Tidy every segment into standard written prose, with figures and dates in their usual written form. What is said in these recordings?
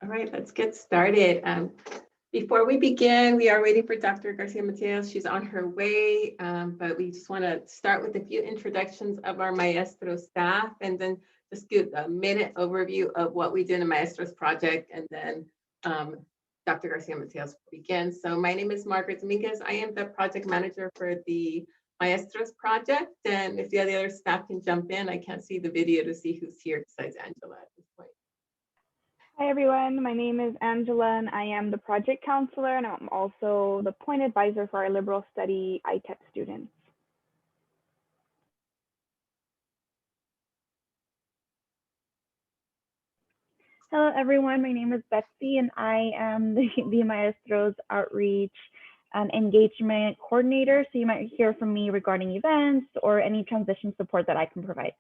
All right, let's get started. Before we begin, we are waiting for Dr. Garcia Mateos. She's on her way, but we just want to start with a few introductions of our Maestro staff and then just give a minute overview of what we do in the Maestros project, and then Dr. Garcia Mateos will begin. So my name is Margaret Dominguez. I am the project manager for the Maestros project, and if the other staff can jump in, I can't see the video to see who's here besides Angela at this point. Hi everyone, my name is Angela and I am the project counselor and I'm also the point advisor for our liberal study ITEP students. Hello everyone, my name is Betsy and I am the Maestros Outreach and Engagement Coordinator. So you might hear from me regarding events or any transition support that I can provide.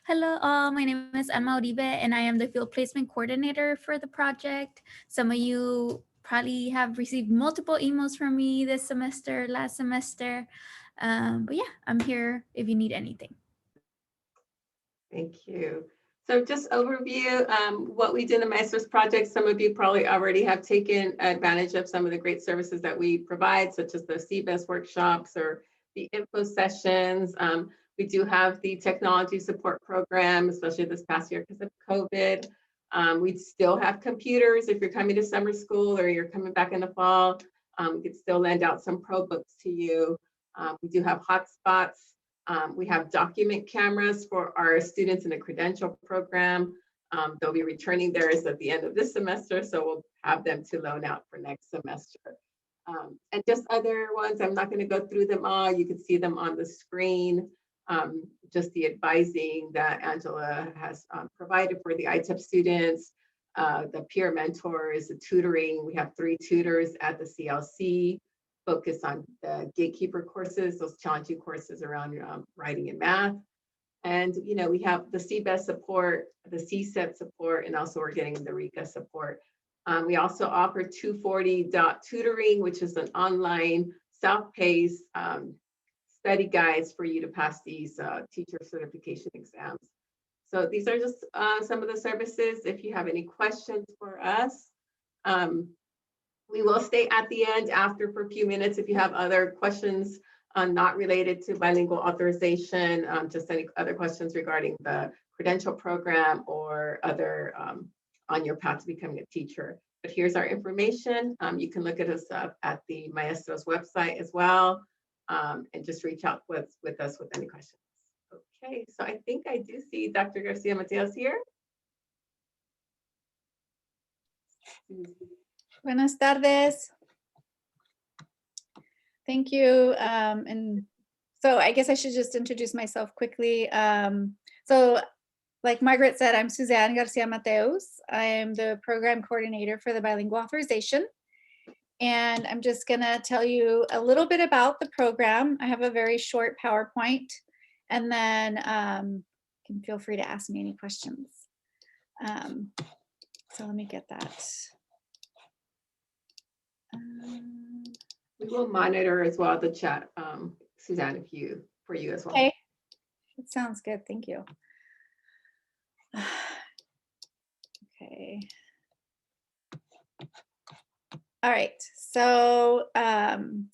Hello, my name is Emma Uribe, and I am the field placement coordinator for the project. Some of you probably have received multiple emails from me this semester, last semester. But yeah, I'm here if you need anything. Thank you. So just overview what we did in the Maestros project. Some of you probably already have taken advantage of some of the great services that we provide, such as the CBEST workshops or the info sessions. We do have the technology support program, especially this past year because of COVID. We still have computers if you're coming to summer school or you're coming back in the fall. We could still lend out some Chromebooks to you. We do have hotspots. We have document cameras for our students in the credential program. They'll be returning theirs at the end of this semester, so we'll have them to loan out for next semester. And just other ones, I'm not going to go through them all. You can see them on the screen. Just the advising that Angela has provided for the ITEP students, the peer mentors, the tutoring. We have 3 tutors at the CLC, focus on the gatekeeper courses, those challenging courses around writing and math. And, you know, we have the CBEST support, the CSET support, and also we're getting the RICA support. We also offer 240.tutoring, which is an online self-paced study guides for you to pass these teacher certification exams. So these are just some of the services. If you have any questions for us, we will stay at the end after for a few minutes if you have other questions not related to bilingual authorization, just any other questions regarding the credential program or other on your path to becoming a teacher. But here's our information. You can look at us up at the Maestros website as well, and just reach out with us with any questions. Okay, so I think I do see Dr. Garcia Mateos here. Buenas tardes. Thank you. And so I guess I should just introduce myself quickly. So like Margaret said, I'm Suzanne Garcia Mateos. I am the program coordinator for the Bilingual Authorization. And I'm just gonna tell you a little bit about the program. I have a very short PowerPoint, and then you can feel free to ask me any questions. So let me get that. We will monitor as well the chat, Suzanne, for you as well. Okay, that sounds good. Thank you. Okay. All right. So,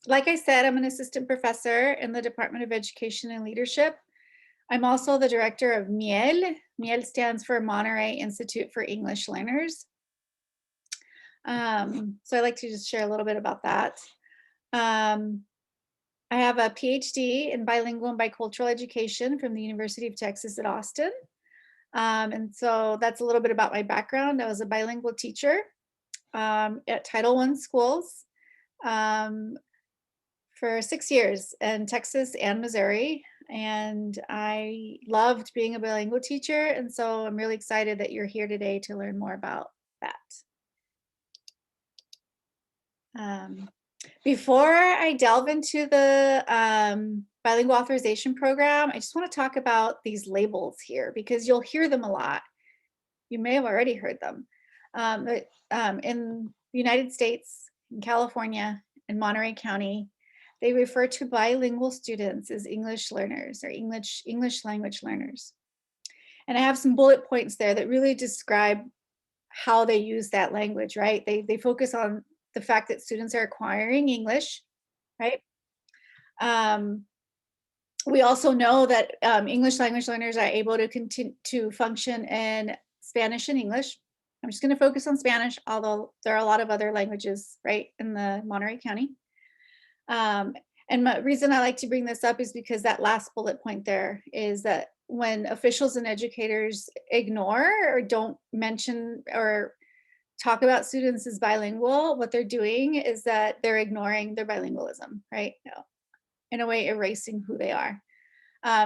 like I said, I'm an assistant professor in the Department of Education and Leadership. I'm also the director of MIEL. MIEL stands for Monterey Institute for English Learners. So I'd like to just share a little bit about that. I have a PhD in bilingual and bicultural education from the University of Texas at Austin. And so that's a little bit about my background. I was a bilingual teacher at Title I schools for 6 years in Texas and Missouri. And I loved being a bilingual teacher. And so I'm really excited that you're here today to learn more about that. Before I delve into the bilingual authorization program, I just want to talk about these labels here because you'll hear them a lot. You may have already heard them. But in the United States, in California, in Monterey County, they refer to bilingual students as English learners or English language learners. And I have some bullet points there that really describe how they use that language, right? They focus on the fact that students are acquiring English, right? We also know that English language learners are able to continue to function in Spanish and English. I'm just going to focus on Spanish, although there are a lot of other languages, right, in the Monterey County. And the reason I like to bring this up is because that last bullet point there is that when officials and educators ignore or don't mention or talk about students as bilingual, what they're doing is that they're ignoring their bilingualism, right? In a way, erasing who they are.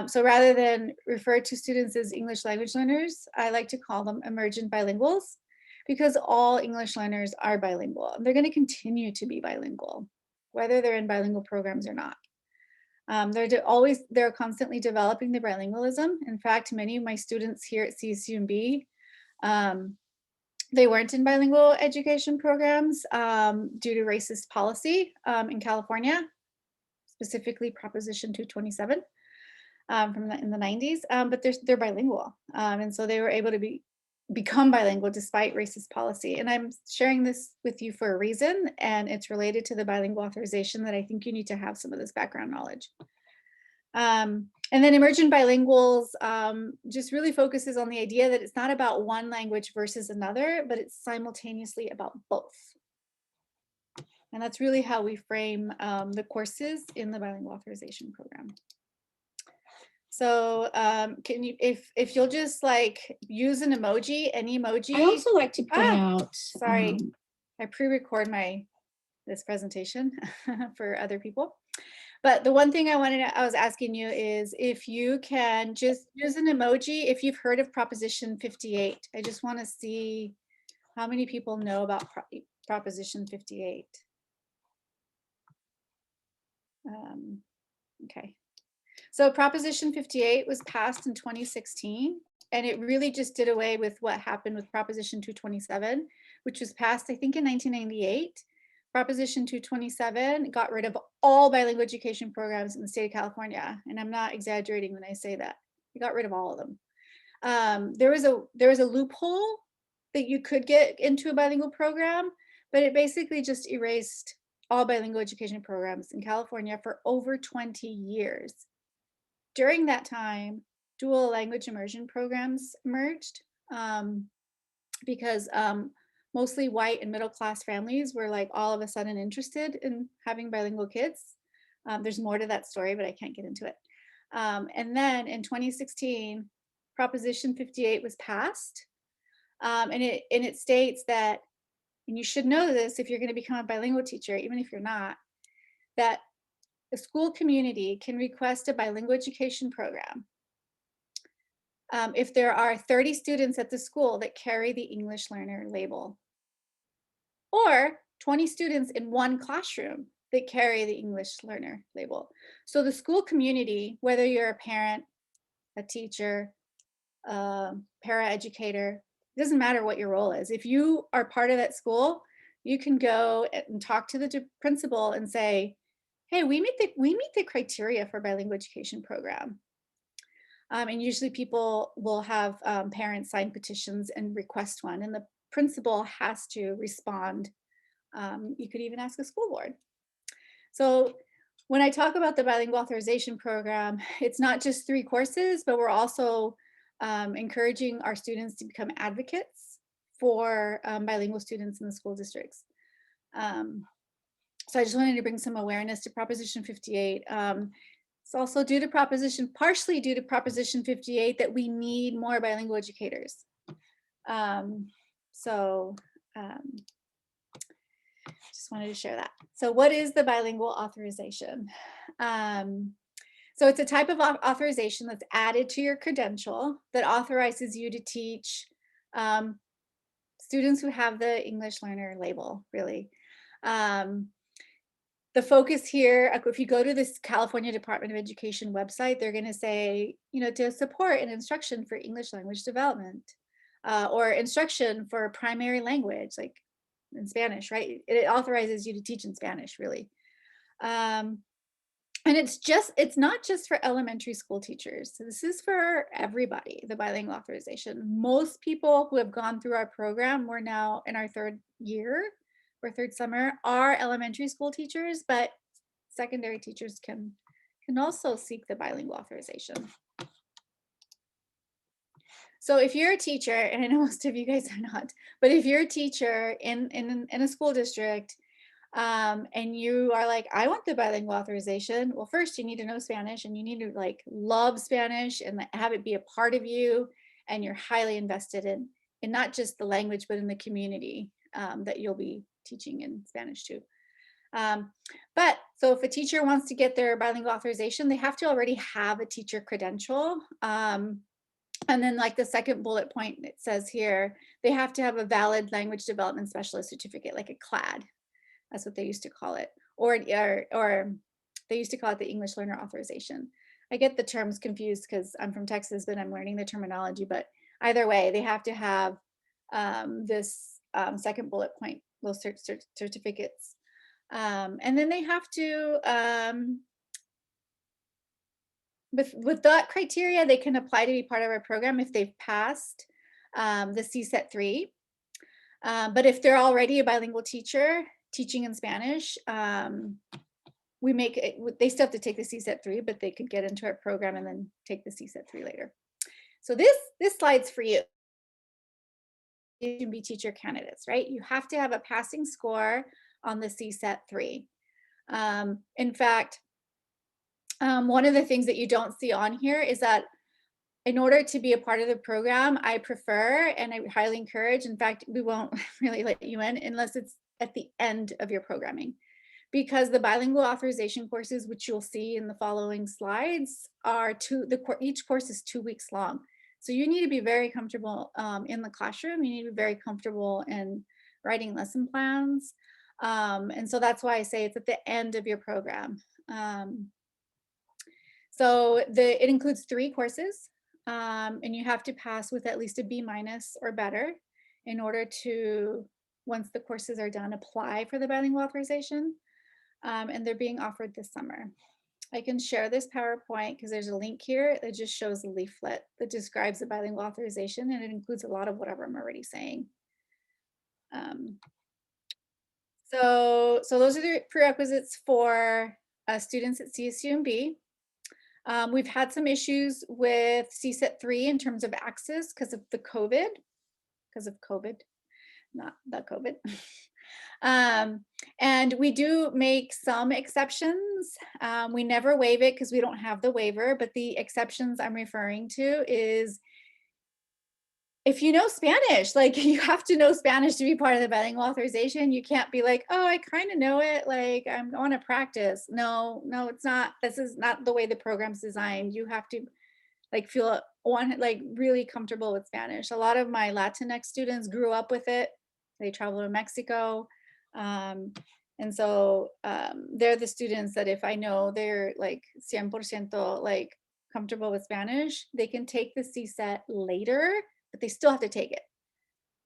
So rather than refer to students as English language learners, I like to call them emergent bilinguals, because all English learners are bilingual. They're going to continue to be bilingual, whether they're in bilingual programs or not. They're constantly developing their bilingualism. In fact, many of my students here at CSUMB, they weren't in bilingual education programs due to racist policy in California, specifically Proposition 227 in the 90s, but they're bilingual. And so they were able to become bilingual despite racist policy. And I'm sharing this with you for a reason, and it's related to the bilingual authorization that I think you need to have some of this background knowledge. And then emergent bilinguals just really focuses on the idea that it's not about one language versus another, but it's simultaneously about both. And that's really how we frame the courses in the bilingual authorization program. So can you, if you'll just like use an emoji, any emoji. I also like to point out. Sorry, I pre-record this presentation for other people. But the one thing I was asking you is if you can just use an emoji if you've heard of Proposition 58. I just want to see how many people know about Proposition 58. Okay. So Proposition 58 was passed in 2016, and it really just did away with what happened with Proposition 227, which was passed, I think, in 1998. Proposition 227 got rid of all bilingual education programs in the state of California, and I'm not exaggerating when I say that. It got rid of all of them. There was a loophole that you could get into a bilingual program, but it basically just erased all bilingual education programs in California for over 20 years. During that time, dual language immersion programs emerged because mostly white and middle class families were like all of a sudden interested in having bilingual kids. There's more to that story, but I can't get into it. And then in 2016, Proposition 58 was passed. And it states that, and you should know this if you're going to become a bilingual teacher, even if you're not, that the school community can request a bilingual education program if there are 30 students at the school that carry the English learner label, or 20 students in one classroom that carry the English learner label. So the school community, whether you're a parent, a teacher, paraeducator, it doesn't matter what your role is. If you are part of that school, you can go and talk to the principal and say, hey, we meet the criteria for bilingual education program. And usually people will have parents sign petitions and request one, and the principal has to respond. You could even ask a school board. So when I talk about the bilingual authorization program, it's not just 3 courses, but we're also encouraging our students to become advocates for bilingual students in the school districts. So I just wanted to bring some awareness to Proposition 58. It's also partially due to Proposition 58 that we need more bilingual educators. Just wanted to share that. So what is the bilingual authorization? So it's a type of authorization that's added to your credential that authorizes you to teach students who have the English learner label, really. The focus here, if you go to this California Department of Education website, they're going to say, to support and instruction for English language development or instruction for primary language, like in Spanish, right? It authorizes you to teach in Spanish, really. And it's not just for elementary school teachers. So this is for everybody, the bilingual authorization. Most people who have gone through our program, we're now in our third year or third summer, are elementary school teachers, but secondary teachers can also seek the bilingual authorization. So if you're a teacher, and I know most of you guys are not, but if you're a teacher in a school district, and you are like, I want the bilingual authorization. Well, first you need to know Spanish, and you need to like love Spanish and have it be a part of you. And you're highly invested in not just the language, but in the community that you'll be teaching in Spanish to. But so if a teacher wants to get their bilingual authorization, they have to already have a teacher credential. And then like the second bullet point, it says here, they have to have a valid language development specialist certificate, like a CLAD. That's what they used to call it. Or they used to call it the English Learner Authorization. I get the terms confused because I'm from Texas, but I'm learning the terminology. But either way, they have to have this second bullet point, those certificates. And then they have to, with that criteria, they can apply to be part of our program if they've passed the CSET 3. But if they're already a bilingual teacher teaching in Spanish, we make it, they still have to take the CSET 3, but they could get into our program and then take the CSET 3 later. So this slide's for you. You can be teacher candidates, right? You have to have a passing score on the CSET 3. In fact, one of the things that you don't see on here is that in order to be a part of the program, I prefer and I highly encourage, in fact, we won't really let you in unless it's at the end of your programming, because the bilingual authorization courses, which you'll see in the following slides, are each course is 2 weeks long. So you need to be very comfortable in the classroom. You need to be very comfortable in writing lesson plans. And so that's why I say it's at the end of your program. So it includes 3 courses, and you have to pass with at least a B- or better in order to, once the courses are done, apply for the bilingual authorization. And they're being offered this summer. I can share this PowerPoint because there's a link here that just shows a leaflet that describes the bilingual authorization, and it includes a lot of whatever I'm already saying. So those are the prerequisites for students at CSUMB. We've had some issues with CSET 3 in terms of access because of COVID, not the COVID. And we do make some exceptions. We never waive it because we don't have the waiver, but the exceptions I'm referring to is if you know Spanish, like you have to know Spanish to be part of the bilingual authorization. You can't be like, oh, I kind of know it, like I want to practice. No, it's not. This is not the way the program's designed. You have to like feel really comfortable with Spanish. A lot of my Latinx students grew up with it. They travel to Mexico. And so they're the students that if I know they're like 100% like comfortable with Spanish, they can take the CSET later, but they still have to take it.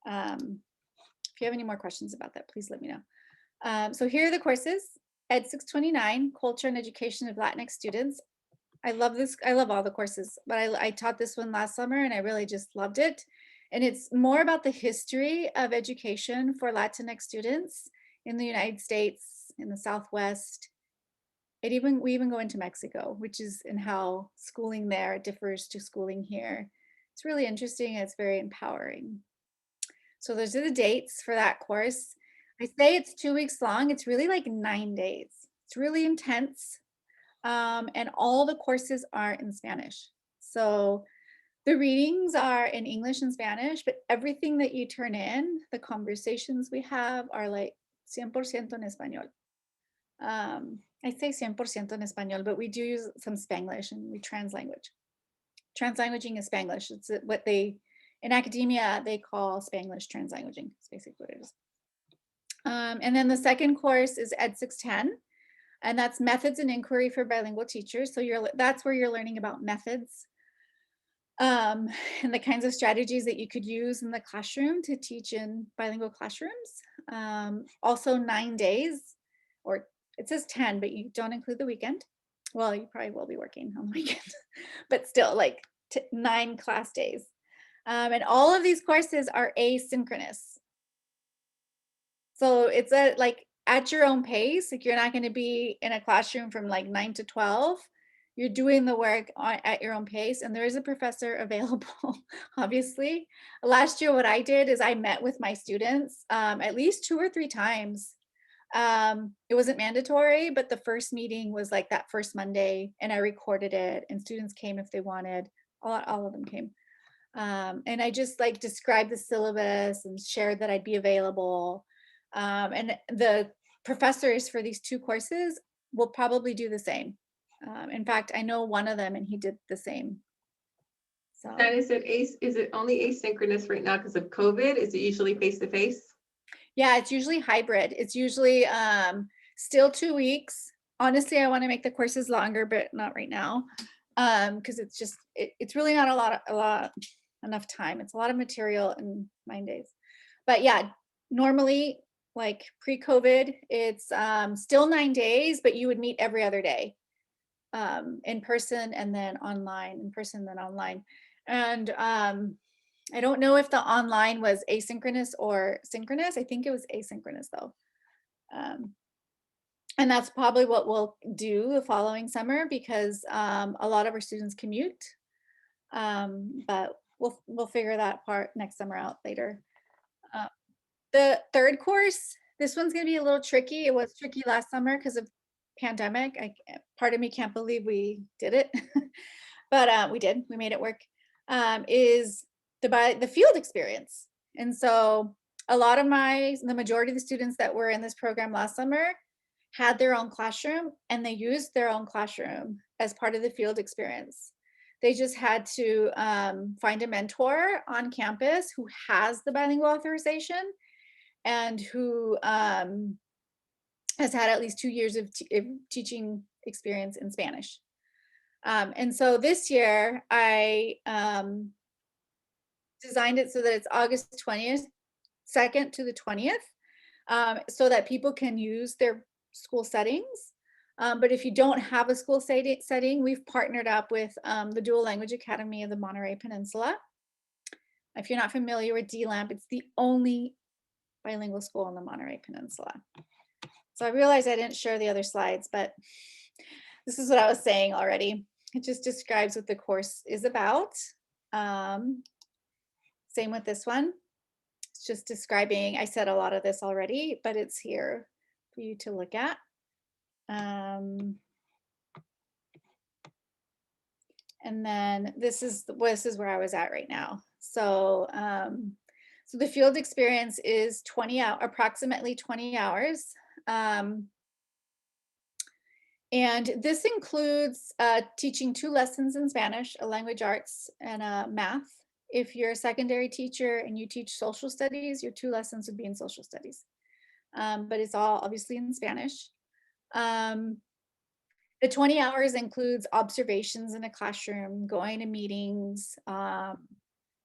If you have any more questions about that, please let me know. So here are the courses. Ed 629, Culture and Education of Latinx Students. I love this. I love all the courses, but I taught this one last summer and I really just loved it. And it's more about the history of education for Latinx students in the United States, in the Southwest. We even go into Mexico, which is in how schooling there differs to schooling here. It's really interesting. It's very empowering. So those are the dates for that course. I say it's 2 weeks long. It's really like 9 days. It's really intense. And all the courses are in Spanish. So the readings are in English and Spanish, but everything that you turn in, the conversations we have are like 100% en español. I say 100% en español, but we do use some Spanglish and we translanguage. Translanguaging is Spanglish. It's what they, in academia, they call Spanglish translanguaging. It's basically what it is. And then the second course is Ed 610. And that's methods and inquiry for bilingual teachers. So that's where you're learning about methods and the kinds of strategies that you could use in the classroom to teach in bilingual classrooms. Also 9 days, or it says 10, but you don't include the weekend. well, you probably will be working on the weekend, but still like 9 class days. And all of these courses are asynchronous. So it's at your own pace. Like you're not going to be in a classroom from like 9 to 12. You're doing the work at your own pace, and there is a professor available, obviously. Last year, what I did is I met with my students at least 2 or 3 times. It wasn't mandatory, but the first meeting was like that first Monday, and I recorded it, and students came if they wanted. All of them came. And I just like described the syllabus and shared that I'd be available. And the professors for these 2 courses will probably do the same. In fact, I know one of them and he did the same. So And is it only asynchronous right now because of COVID? Is it usually face-to-face? yeah, it's usually hybrid. It's usually still 2 weeks. Honestly, I want to make the courses longer, but not right now. Because it's just it's really not enough time. It's a lot of material in 9 days. But yeah, normally like pre-COVID, it's still 9 days, but you would meet every other day. In person and then online, in person, then online. And I don't know if the online was asynchronous or synchronous. I think it was asynchronous though. And that's probably what we'll do the following summer because a lot of our students commute. But we'll figure that part next summer out later. The third course, this one's gonna be a little tricky. It was tricky last summer because of pandemic. Part of me can't believe we did it, but we did. We made it work. Is the field experience, and so a lot of the majority of the students that were in this program last summer had their own classroom, and they used their own classroom as part of the field experience. They just had to find a mentor on campus who has the bilingual authorization and who has had at least 2 years of teaching experience in Spanish. And so this year I designed it so that it's August 20th, 2nd to the 20th, so that people can use their school settings. But if you don't have a school setting, we've partnered up with the Dual Language Academy of the Monterey Peninsula. If you're not familiar with DLAMP, it's the only bilingual school in the Monterey Peninsula. So I realized I didn't share the other slides, but this is what I was saying already. It just describes what the course is about. Same with this one. It's just describing, I said a lot of this already, but it's here for you to look at. And then this is where I was at right now. So, so the field experience is approximately 20 hours. And this includes teaching 2 lessons in Spanish, a language arts and a math. If you're a secondary teacher and you teach social studies, your 2 lessons would be in social studies. But it's all obviously in Spanish. The 20 hours includes observations in a classroom, going to meetings,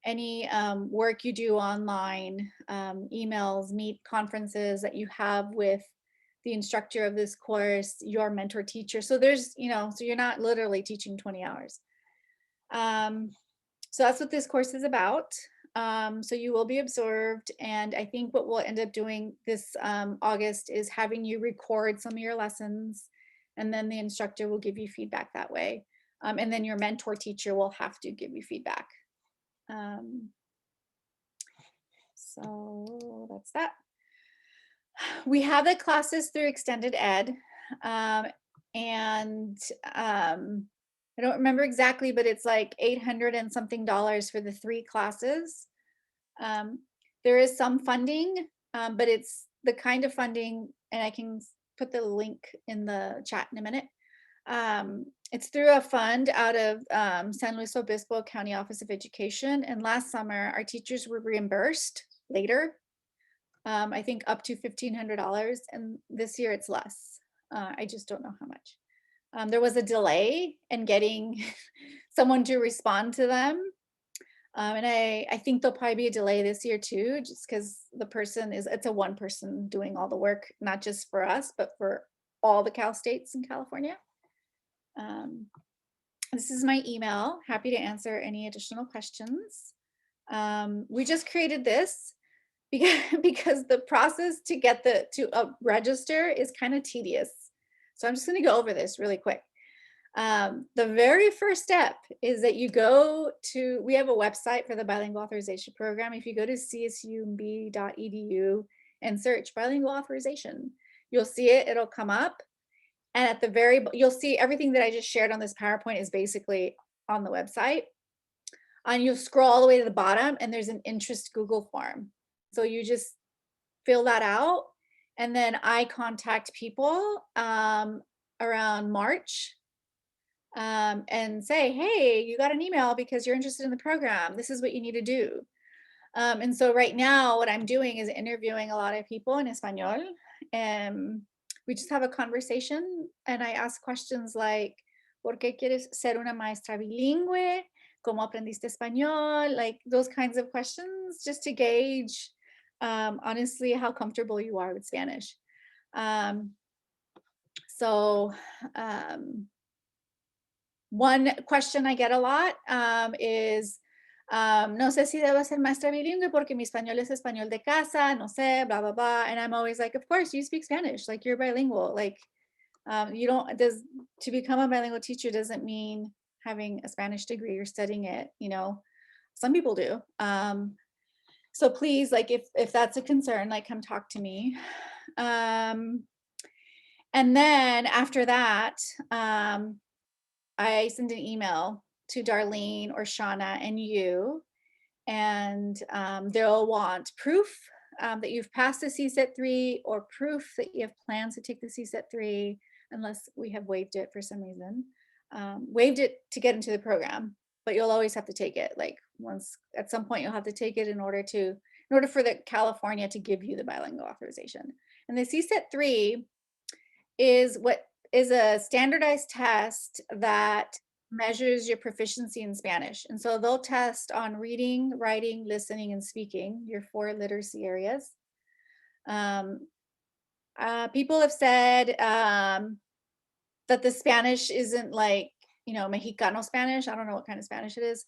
any work you do online, emails, conferences that you have with the instructor of this course, your mentor teacher. So there's, so you're not literally teaching 20 hours. So that's what this course is about. So you will be observed. And I think what we'll end up doing this August is having you record some of your lessons, and then the instructor will give you feedback that way. And then your mentor teacher will have to give you feedback. So that's that. We have the classes through Extended Ed. And I don't remember exactly, but it's like $800 and something for the 3 classes. There is some funding, but it's the kind of funding, and I can put the link in the chat in a minute. It's through a fund out of San Luis Obispo County Office of Education. And last summer, our teachers were reimbursed later, I think up to $1,500. And this year it's less. I just don't know how much. There was a delay in getting someone to respond to them. And I think there'll probably be a delay this year too, just because it's a one person doing all the work, not just for us, but for all the Cal States in California. This is my email. Happy to answer any additional questions. We just created this because the process to get to register is kind of tedious. So I'm just going to go over this really quick. The very first step is that you go to, we have a website for the Bilingual Authorization Program. If you go to csumb.edu and search Bilingual Authorization, you'll see it, it'll come up. And at the very, you'll see everything that I just shared on this PowerPoint is basically on the website. And you'll scroll all the way to the bottom and there's an interest Google form. So you just fill that out. And then I contact people around March and say, hey, you got an email because you're interested in the program. This is what you need to do. And so right now what I'm doing is interviewing a lot of people in Espanol. And we just have a conversation and I ask questions like, ¿por qué quieres ser una maestra bilingüe? ¿Cómo aprendiste español? Like those kinds of questions just to gauge, honestly, how comfortable you are with Spanish. One question I get a lot is, no sé si debo ser maestra bilingüe porque mi español es español de casa, no sé, blah, blah, blah. And I'm always like, of course, you speak Spanish, like you're bilingual. Like you don't, to become a bilingual teacher doesn't mean having a Spanish degree or studying it, you know, some people do. So please, like if that's a concern, like come talk to me. And then after that, I send an email to Darlene or Shauna and you, and they'll want proof that you've passed the CSET 3 or proof that you have plans to take the CSET 3, unless we have waived it for some reason. Waived it to get into the program, but you'll always have to take it. Like once at some point you'll have to take it in order for the California to give you the bilingual authorization. And the CSET 3 is a standardized test that measures your proficiency in Spanish. And so they'll test on reading, writing, listening, and speaking, your 4 literacy areas. People have said that the Spanish isn't like, you know, Mexicano Spanish. I don't know what kind of Spanish it is.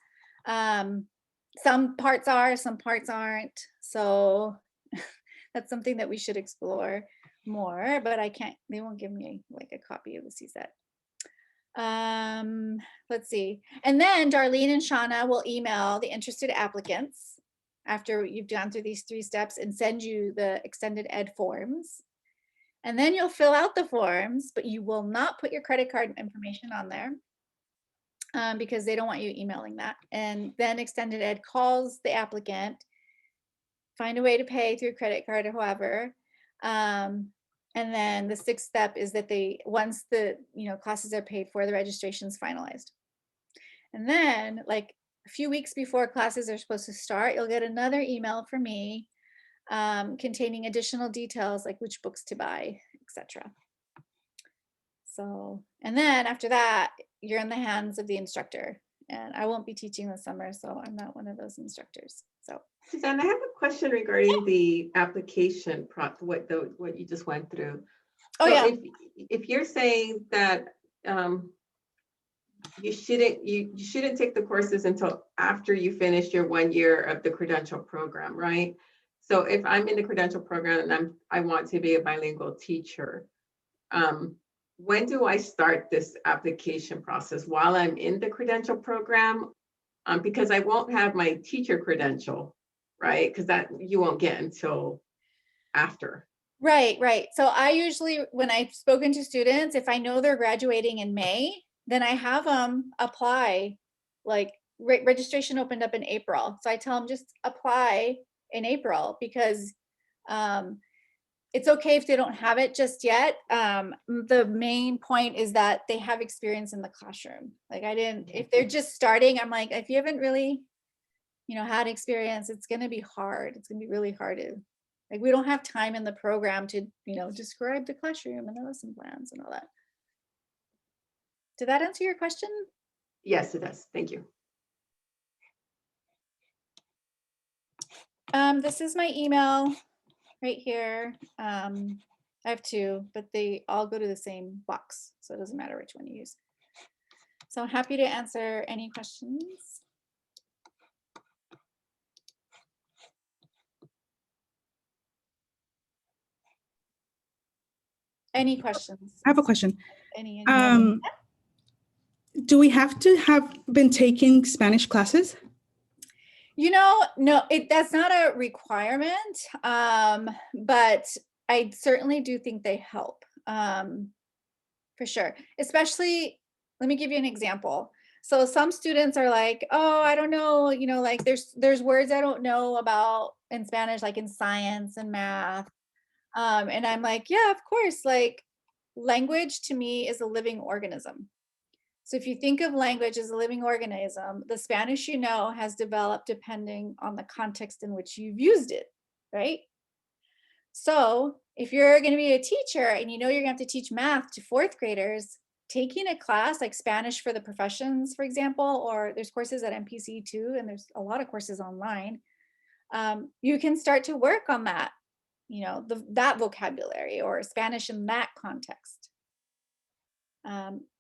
Some parts are, some parts aren't. So that's something that we should explore more, but they won't give me like a copy of the CSET. Let's see. And then Darlene and Shauna will email the interested applicants after you've gone through these 3 steps and send you the extended ed forms. And then you'll fill out the forms, but you will not put your credit card information on there because they don't want you emailing that. And then extended ed calls the applicant, find a way to pay through credit card or however. And then the 6th step is that once the classes are paid for, the registration is finalized. And then like a few weeks before classes are supposed to start, you'll get another email from me containing additional details like which books to buy, etc. So, and then after that, you're in the hands of the instructor. And I won't be teaching this summer, so I'm not one of those instructors. So, Suzanne, I have a question regarding the application what you just went through. Oh, so yeah. If you're saying that you shouldn't take the courses until after you finish your 1 year of the credential program, right? So if I'm in the credential program and I want to be a bilingual teacher, when do I start this application process? While I'm in the credential program? Because I won't have my teacher credential, right? Because that you won't get until after. Right. So I usually, when I've spoken to students, if I know they're graduating in May, then I have them apply, like registration opened up in April. So I tell them just apply in April because it's okay if they don't have it just yet. The main point is that they have experience in the classroom. Like if they're just starting, I'm like, if you haven't really, had experience, it's going to be hard. It's going to be really hard like, we don't have time in the program to, describe the classroom and the lesson plans and all that. Did that answer your question? Yes, it does. Thank you. This is my email right here. I have 2, but they all go to the same box, so it doesn't matter which one you use. So I'm happy to answer any questions. Any questions? I have a question. Any? Do we have to have been taking Spanish classes? You know, no, that's not a requirement, but I certainly do think they help, for sure. Especially, let me give you an example. So some students are like, oh, I don't know, you know, like there's words I don't know about in Spanish, like in science and math. And I'm like, yeah, of course, like language to me is a living organism. So if you think of language as a living organism, the Spanish you know has developed depending on the context in which you've used it, right? So if you're going to be a teacher and you know you're going to have to teach math to fourth graders, taking a class like Spanish for the Professions, for example, or there's courses at MPC too, and there's a lot of courses online, you can start to work on that, you know, that vocabulary or Spanish in that context.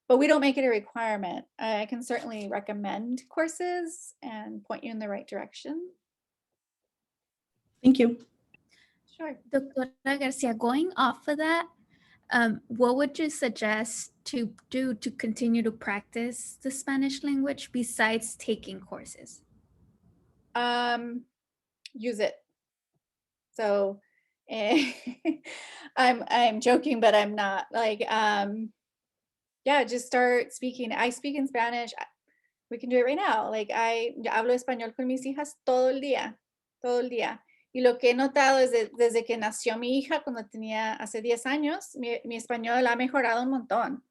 But we don't make it a requirement. I can certainly recommend courses and point you in the right direction. Thank you. Sure. Doctora Garcia, going off of that, what would you suggest to do to continue to practice the Spanish language besides taking courses? Use it. So I'm joking, but I'm not. Like, yeah, just start speaking. I speak in Spanish. We can do it right now. Like, I hablo español con mis hijas todo el día, todo el día. Y lo que he notado es desde que nació mi hija, cuando tenía hace 10 años, mi español ha mejorado un montón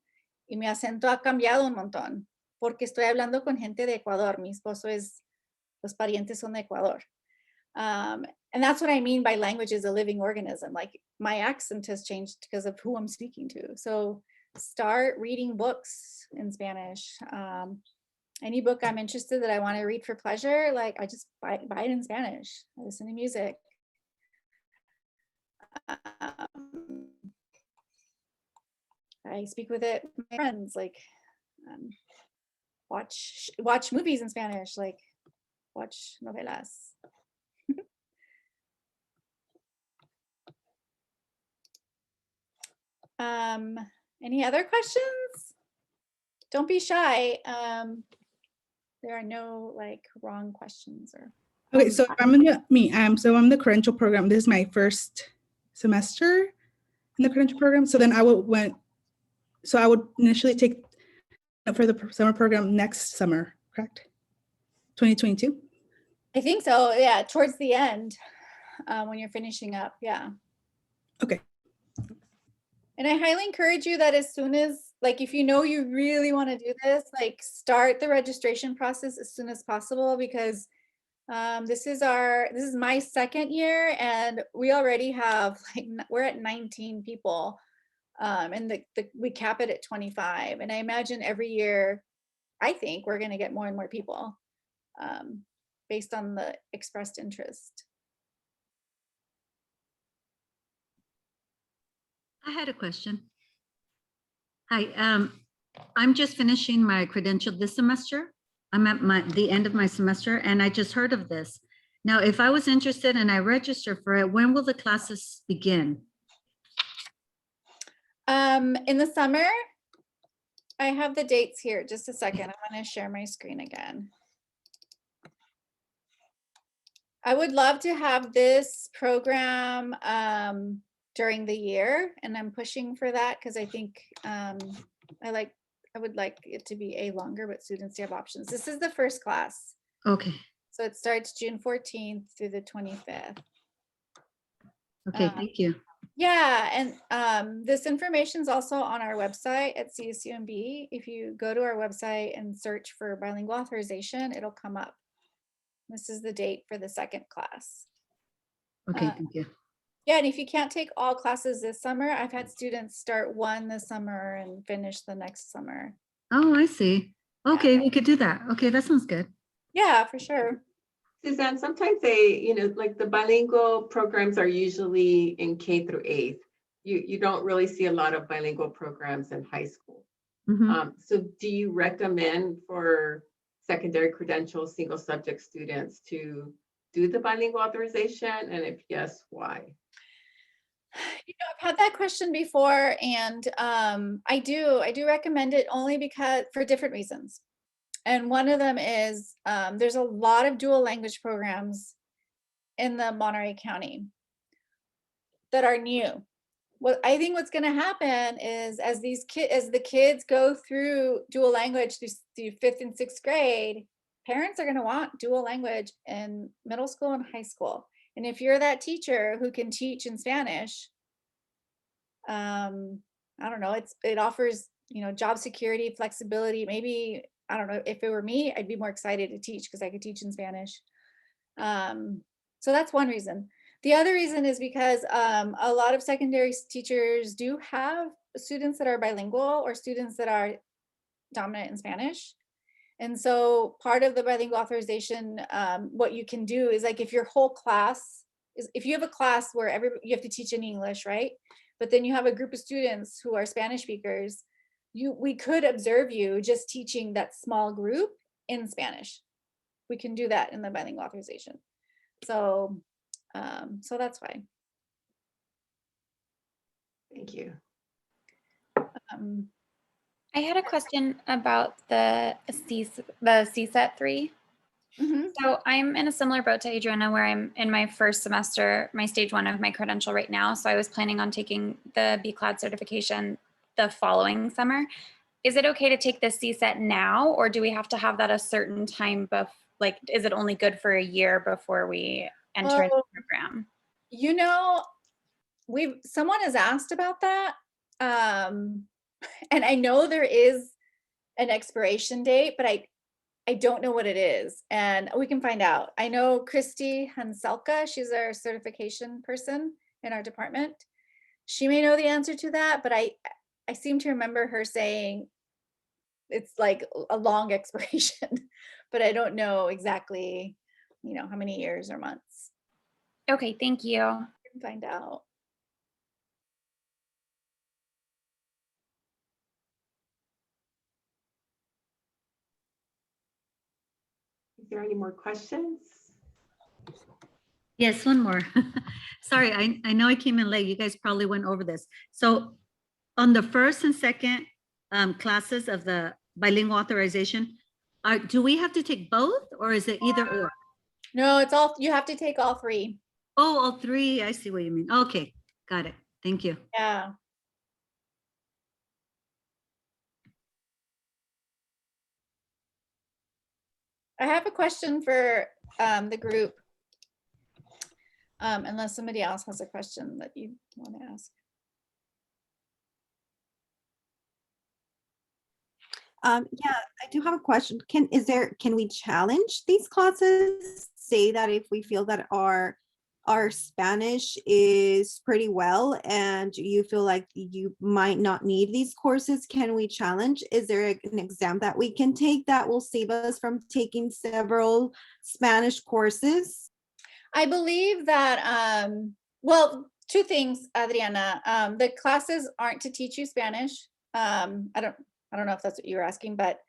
y mi acento ha cambiado un montón, porque estoy hablando con gente de Ecuador. Mi esposo los parientes son de Ecuador. And that's what I mean by language is a living organism. Like my accent has changed because of who I'm speaking to. So start reading books in Spanish. Any book I'm interested that I want to read for pleasure, like I just buy it in Spanish. I listen to music. I speak with it with my friends, like watch movies in Spanish, like watch novelas. Any other questions? Don't be shy. There are no like wrong questions or. Okay, so I'm the credential program. This is my first semester in the credential program. So then I would initially take for the summer program next summer, correct? 2022? I think so, yeah, towards the end, when you're finishing up, yeah. Okay. And I highly encourage you that as soon as, like, if you know you really want to do this, like start the registration process as soon as possible, because this is my second year and we already have, like, we're at 19 people. And we cap it at 25. And I imagine every year, I think we're going to get more and more people based on the expressed interest. I had a question. Hi, I'm just finishing my credential this semester. I'm at the end of my semester and I just heard of this. Now, if I was interested and I register for it, when will the classes begin? In the summer, I have the dates here. Just a second. I'm going to share my screen again. I would love to have this program during the year, and I'm pushing for that because I think I would like it to be longer, but students have options. This is the first class. Okay. So it starts June 14th through the 25th. Okay, thank you. Yeah, and this information is also on our website at CSUMB. If you go to our website and search for Bilingual Authorization, it'll come up. This is the date for the second class. Okay, thank you. Yeah, and if you can't take all classes this summer, I've had students start one this summer and finish the next summer. Oh, I see. Okay, we could do that. Okay, that sounds good. Yeah, for sure. Suzanne, sometimes they, like the bilingual programs are usually in K through 8th. You don't really see a lot of bilingual programs in high school. Mhm. So do you recommend for secondary credential single subject students to do the bilingual authorization? And if yes, why? You know, I've had that question before, and I do recommend it only because for different reasons. And one of them is there's a lot of dual language programs in the Monterey County that are new. What I think what's going to happen is as the kids go through dual language through 5th and 6th grade, parents are going to want dual language in middle school and high school. And if you're that teacher who can teach in Spanish, I don't know, it offers, you know, job security, flexibility. Maybe, I don't know, if it were me, I'd be more excited to teach because I could teach in Spanish. So that's one reason. The other reason is because a lot of secondary teachers do have students that are bilingual or students that are dominant in Spanish. And so part of the bilingual authorization, what you can do is like if your whole class is, if you have a class where you have to teach in English, right? But then you have a group of students who are Spanish speakers, we could observe you just teaching that small group in Spanish. We can do that in the bilingual authorization. So, so that's why. Thank you. I had a question about the CSET 3. Mhm. So I'm in a similar boat to Adriana where I'm in my first semester, my stage 1 of my credential right now. So I was planning on taking the BCLAD certification the following summer. Is it okay to take the CSET now, or do we have to have that a certain time like, is it only good for a year before we enter into the program? You know, someone has asked about that. And I know there is an expiration date, but I don't know what it is, and we can find out. I know Christy Hanselka, she's our certification person in our department. She may know the answer to that, but I seem to remember her saying it's like a long expiration, but I don't know exactly, you know, how many years or months. Okay, thank you. We can find out. Is there any more questions? Yes, one more. Sorry, I know I came in late. You guys probably went over this. So on the first and second classes of the bilingual authorization, do we have to take both, or is it either or? No, it's all, you have to take all 3. Oh, all 3. I see what you mean. Okay, got it. Thank you. Yeah. I have a question for the group. Unless somebody else has a question that you want to ask. Yeah, I do have a question. Can we challenge these classes? Say that if we feel that our Spanish is pretty well and you feel like you might not need these courses, can we challenge? Is there an exam that we can take that will save us from taking several Spanish courses? I believe that, well, 2 things, Adriana. The classes aren't to teach you Spanish. I don't know if that's what you were asking, but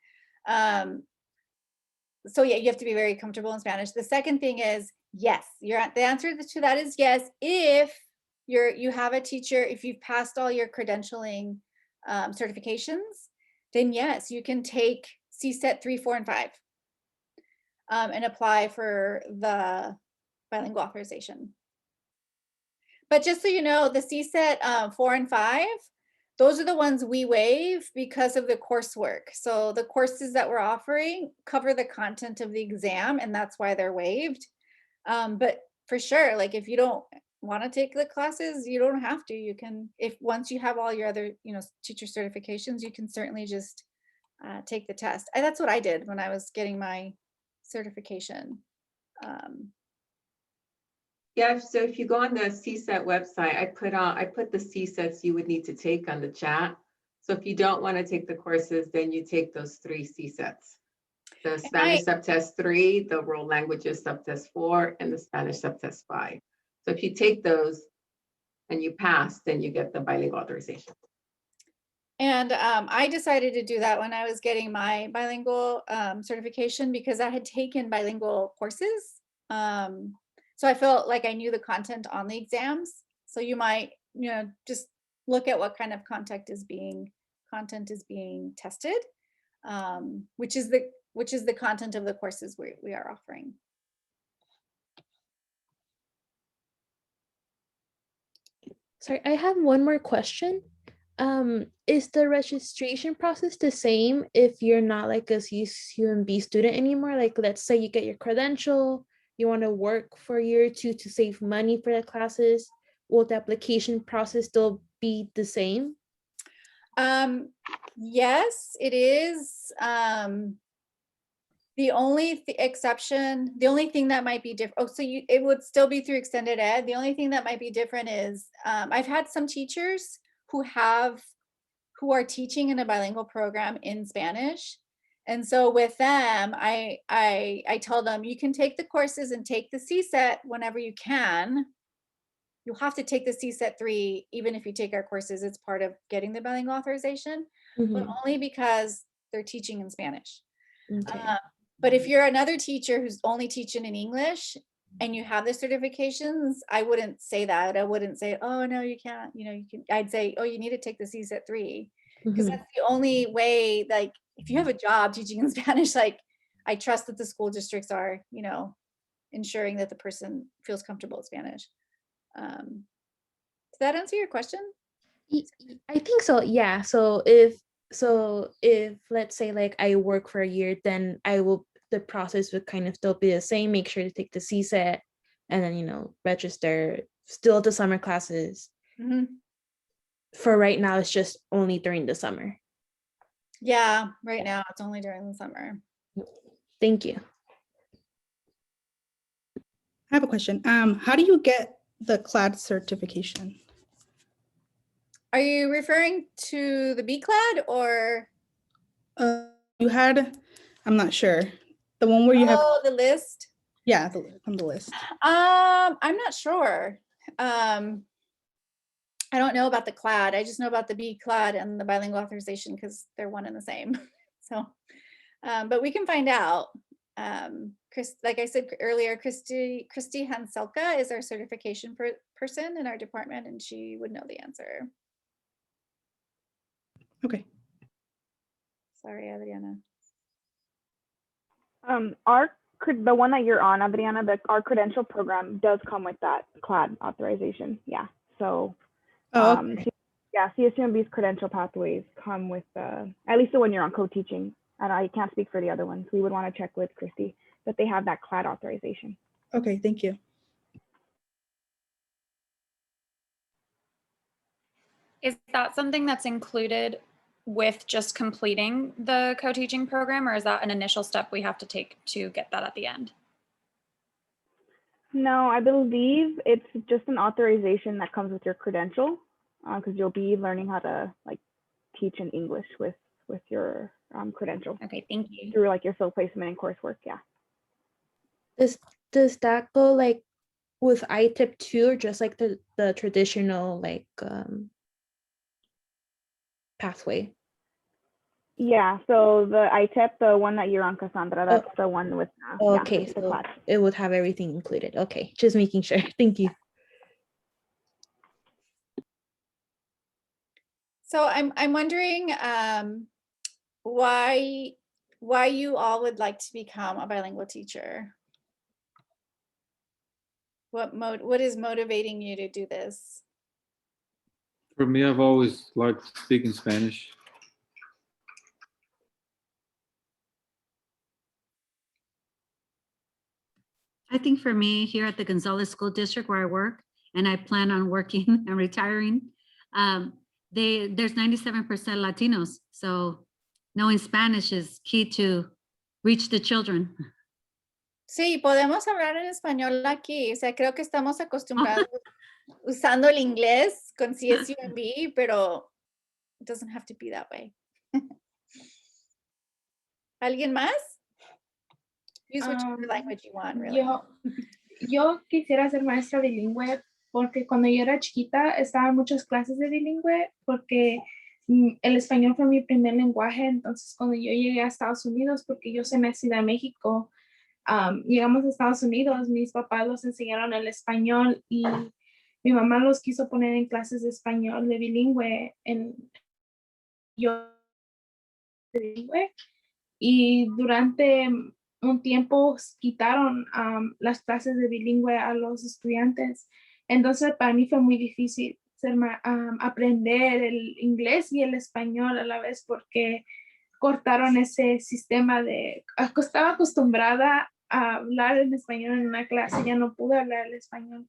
so yeah, you have to be very comfortable in Spanish. The second thing is, yes, the answer to that is yes. If you have a teacher, if you've passed all your credentialing certifications, then yes, you can take CSET 3, 4, and 5 and apply for the bilingual authorization. But just so you know, the CSET 4 and 5, those are the ones we waive because of the coursework. So the courses that we're offering cover the content of the exam, and that's why they're waived. But for sure, like if you don't want to take the classes, you don't have to. You can, if once you have all your other, you know, teacher certifications, you can certainly just take the test. That's what I did when I was getting my certification. Yeah, so if you go on the CSET website, I put the CSETs you would need to take on the chat. So if you don't want to take the courses, then you take those 3 CSETs. The Spanish subtest 3, the world languages subtest 4, and the Spanish subtest 5. So if you take those and you pass, then you get the bilingual authorization. And I decided to do that when I was getting my bilingual certification because I had taken bilingual courses. So I felt like I knew the content on the exams. So you might, just look at what kind of content is being tested, which is the content of the courses we are offering. Sorry, I have one more question. Is the registration process the same if you're not like a UMB student anymore? Like, let's say you get your credential, you want to work for a year or two to save money for the classes. Will the application process still be the same? Yes, it is. The only exception, the only thing that might be different, it would still be through extended ed. The only thing that might be different is I've had some teachers who are teaching in a bilingual program in Spanish. And so with them, I tell them, you can take the courses and take the CSET whenever you can. You'll have to take the CSET 3, even if you take our courses, it's part of getting the bilingual authorization, but only because they're teaching in Spanish. Okay. But if you're another teacher who's only teaching in English and you have the certifications, I wouldn't say that. I wouldn't say, oh, no, you can't, you can. I'd say, oh, you need to take the CSET 3, because that's the only way, like, if you have a job teaching in Spanish, like, I trust that the school districts are, ensuring that the person feels comfortable with Spanish. Does that answer your question? I think so. Yeah. So if let's say like I work for a year, then the process would kind of still be the same. Make sure to take the CSET and then, register still the summer classes. For right now, it's just only during the summer. Yeah, right now it's only during the summer. Thank you. I have a question. How do you get the CLAD certification? Are you referring to the BCLAD or? You had, I'm not sure. The one where you have. Oh, the list? Yeah, on the list. I'm not sure. I don't know about the CLAD. I just know about the BCLAD and the bilingual authorization because they're one and the same. So, but we can find out. Like I said earlier, Christy Hanselka is our certification person in our department, and she would know the answer. Okay. Sorry, Adriana. The one that you're on, Adriana, our credential program does come with that CLAD authorization. Yeah. So, okay. CSUMB's credential pathways come with at least the one you're on co-teaching. And I can't speak for the other ones. We would want to check with Christy that they have that CLAD authorization. Okay, thank you. Is that something that's included with just completing the co-teaching program, or is that an initial step we have to take to get that at the end? No, I believe it's just an authorization that comes with your credential, because you'll be learning how to teach in English with your credential. Okay, thank you. Through your field placement and coursework, yeah. Does that go with ITIP 2 or just the traditional pathway? Yeah, so the ITIP, the one that you're on, Cassandra, that's the one with okay, so class. It would have everything included. Okay, just making sure. Thank you. So I'm wondering why you all would like to become a bilingual teacher. What is motivating you to do this? For me, I've always liked speaking Spanish. I think for me here at the Gonzalez School District where I work, and I plan on working and retiring, there's 97% Latinos. So knowing Spanish is key to reach the children. Sí, podemos hablar en español aquí. O sea, creo que estamos acostumbrados usando el inglés con CSUMB, pero it doesn't have to be that way. ¿Alguien más? Use whichever language you want, really. Yo quisiera ser maestra bilingüe porque cuando yo era chiquita estaba en muchas clases de bilingüe porque el español fue mi primer lenguaje, entonces cuando yo llegué a Estados Unidos, porque yo soy nacida en México, llegamos a Estados Unidos, mis papás los enseñaron el español y mi mamá los quiso poner en clases de español de bilingüe, yo bilingüe, y durante un tiempo quitaron las clases de bilingüe a los estudiantes. Entonces para mí fue muy difícil aprender el inglés y el español a la vez porque cortaron ese sistema estaba acostumbrada a hablar en español en una clase, ya no pude hablar el español.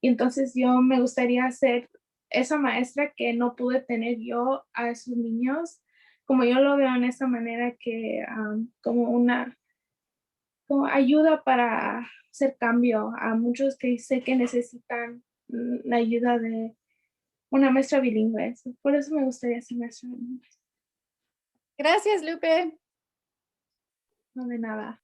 Y entonces yo me gustaría ser esa maestra que no pude tener yo a esos niños, como yo lo veo en esa manera que como ayuda para hacer cambio a muchos que sé que necesitan la ayuda de una maestra bilingüe. Por eso me gustaría ser maestra bilingüe. Gracias, Lupe. No de nada.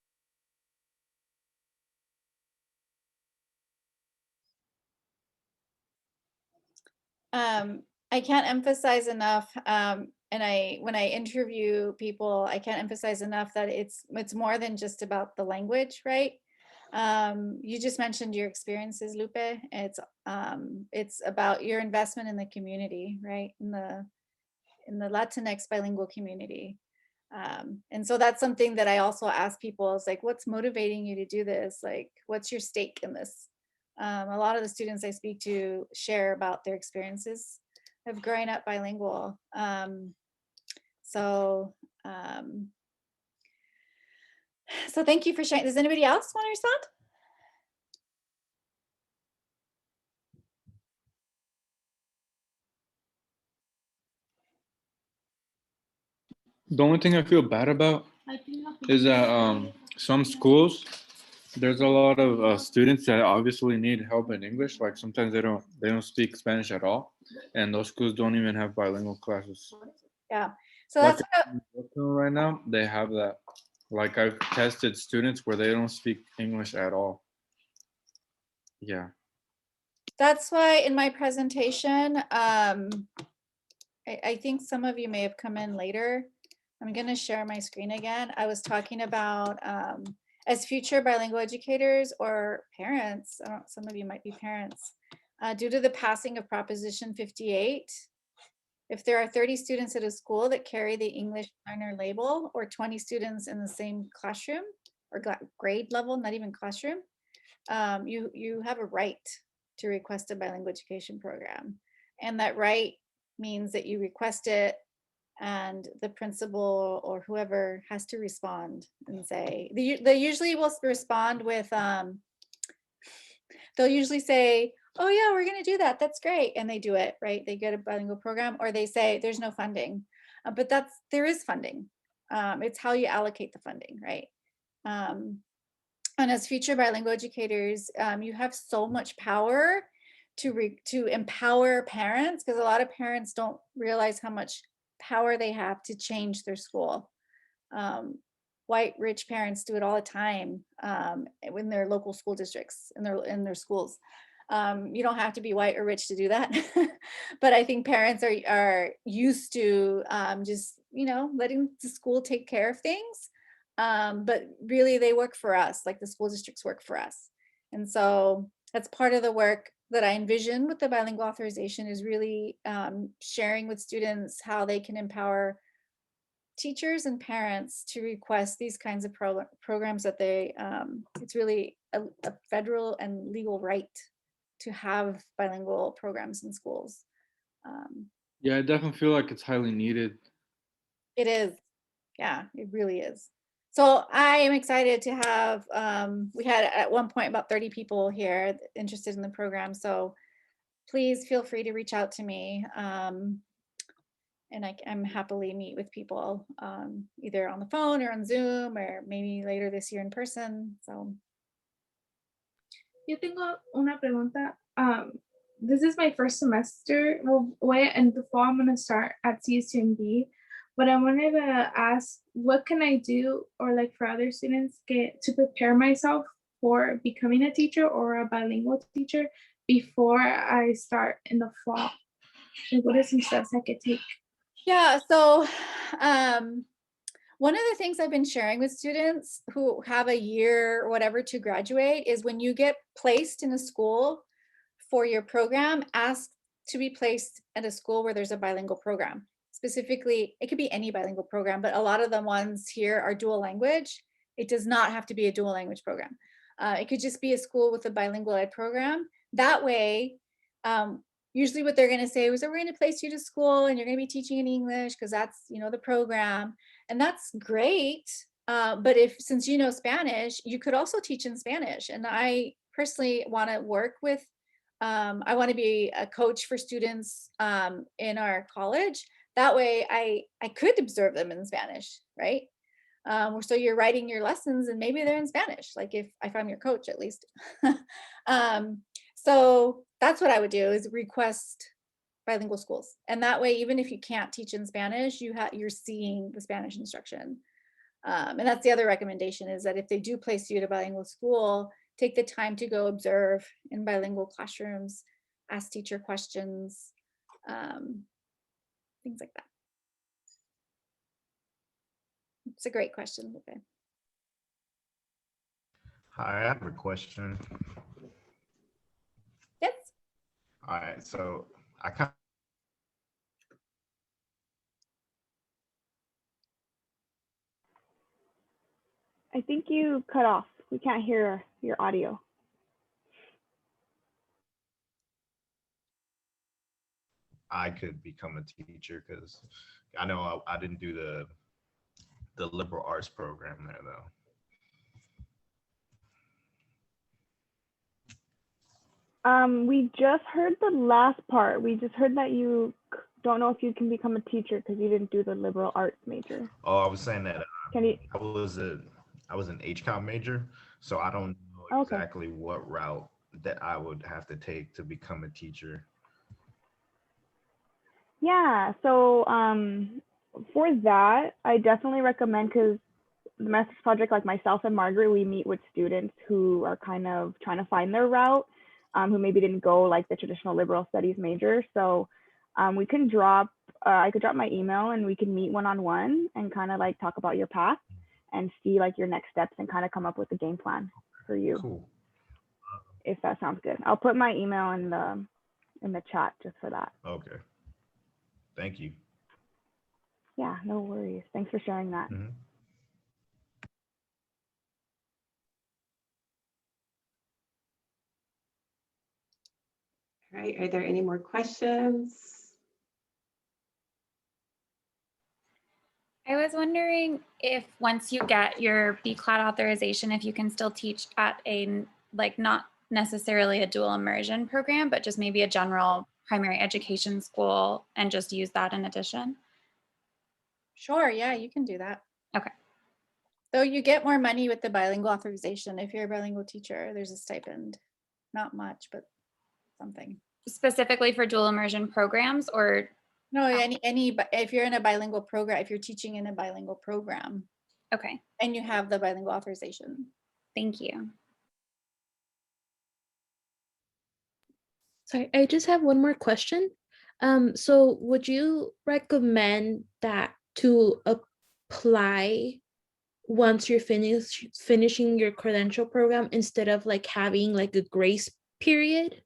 I can't emphasize enough, and when I interview people, I can't emphasize enough that it's more than just about the language, right? You just mentioned your experiences, Lupe. It's about your investment in the community, right? In the Latinx bilingual community. And so that's something that I also ask people is like, what's motivating you to do this? Like, what's your stake in this? A lot of the students I speak to share about their experiences of growing up bilingual. So thank you for sharing. Does anybody else want to respond? The only thing I feel bad about is that some schools, there's a lot of students that obviously need help in English. Like sometimes they don't speak Spanish at all, and those schools don't even have bilingual classes. Yeah. So Like that's right now, they have that. Like I've tested students where they don't speak English at all. Yeah. That's why in my presentation, I think some of you may have come in later. I'm going to share my screen again. I was talking about as future bilingual educators or parents, some of you might be parents, due to the passing of Proposition 58, if there are 30 students at a school that carry the English learner label or 20 students in the same classroom or grade level, not even classroom, you have a right to request a bilingual education program. And that right means that you request it and the principal or whoever has to respond and say, they usually will respond with, they'll usually say, oh yeah, we're gonna do that, that's great. And they do it, right? They get a bilingual program, or they say there's no funding, but there is funding. It's how you allocate the funding, right? And as future bilingual educators, you have so much power to empower parents, because a lot of parents don't realize how much power they have to change their school. White rich parents do it all the time in their local school districts, in their schools. You don't have to be white or rich to do that, but I think parents are used to just letting the school take care of things. But really they work for us, like the school districts work for us. And so that's part of the work that I envision with the bilingual authorization, is really sharing with students how they can empower teachers and parents to request these kinds of programs that it's really a federal and legal right to have bilingual programs in schools. Yeah, I definitely feel like it's highly needed. It is. Yeah, it really is. So I am excited to have, we had at one point about 30 people here interested in the program. So please feel free to reach out to me. And I'm happily meet with people either on the phone or on Zoom, or maybe later this year in person. So. Yo tengo una pregunta. This is my first semester, and before I'm going to start at CSUMB, but I wanted to ask, what can I do, or like for other students, to prepare myself for becoming a teacher or a bilingual teacher before I start in the fall? Like, what are some steps I could take? Yeah, so one of the things I've been sharing with students who have a year or whatever to graduate is when you get placed in a school for your program, ask to be placed at a school where there's a bilingual program. Specifically, it could be any bilingual program, but a lot of the ones here are dual language. It does not have to be a dual language program. It could just be a school with a bilingual ed program. That way, usually what they're going to say is, we're going to place you to school and you're going to be teaching in English because that's, you know, the program. And that's great. But since you know Spanish, you could also teach in Spanish. And I personally want to work with, I want to be a coach for students in our college. That way I could observe them in Spanish, right? So you're writing your lessons and maybe they're in Spanish, like if I'm your coach at least. So that's what I would do, is request bilingual schools. And that way, even if you can't teach in Spanish, you're seeing the Spanish instruction. And that's the other recommendation, is that if they do place you at a bilingual school, take the time to go observe in bilingual classrooms, ask teacher questions, things like that. It's a great question. Okay. Hi, I have a question. Yes. All right, so I kind I think you cut off. We can't hear your audio. I could become a teacher, because I know I didn't do the liberal arts program there though. We just heard the last part. We just heard that you don't know if you can become a teacher because you didn't do the liberal arts major. Oh, I was saying that Can you? I was an HCOM major, so I don't know Okay. exactly what route that I would have to take to become a teacher. Yeah. So for that, I definitely recommend, because the Master's Project, like myself and Margaret, we meet with students who are kind of trying to find their route, who maybe didn't go like the traditional liberal studies major. So we can drop, I could drop my email and we can meet one-on-one and kind of like talk about your path and see like your next steps and kind of come up with a game plan for you. Cool. If that sounds good. I'll put my email in the chat just for that. Okay. Thank you. Yeah, no worries. Thanks for sharing that. Mhm. All right, are there any more questions? I was wondering if once you get your BCLAT authorization, if you can still teach at a, like, not necessarily a dual immersion program, but just maybe a general primary education school and just use that in addition? Sure. Yeah, you can do that. Okay. Though you get more money with the bilingual authorization. If you're a bilingual teacher, there's a stipend. Not much, but something. Specifically for dual immersion programs, or? No, if you're in a bilingual program, if you're teaching in a bilingual program. Okay. And you have the bilingual authorization. Thank you. Sorry, I just have one more question. So would you recommend that to apply once you're finishing your credential program, instead of like having like a grace period?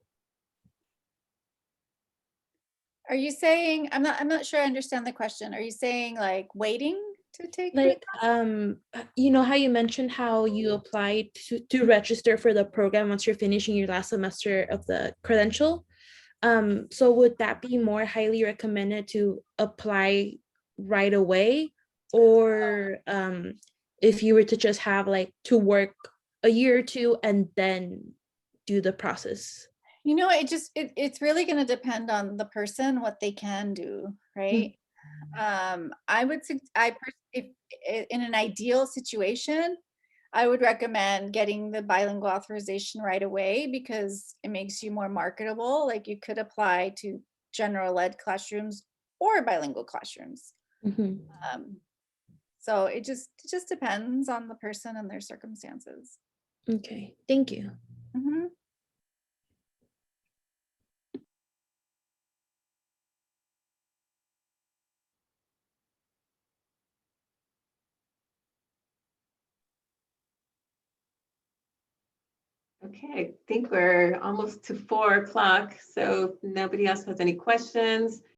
Are you saying, I'm not sure I understand the question. Are you saying like waiting to take Like, it? you know how you mentioned how you applied to register for the program once you're finishing your last semester of the credential? So would that be more highly recommended to apply right away? Or if you were to just have like to work a year or two and then do the process? You know, it's really going to depend on the person, what they can do, right? I would if in an ideal situation, I would recommend getting the bilingual authorization right away, because it makes you more marketable. Like, you could apply to general ed classrooms or bilingual classrooms. So it just depends on the person and their circumstances. Okay, thank you. Mhm. Okay, I think we're almost to 4 o'clock, so if nobody else has any questions.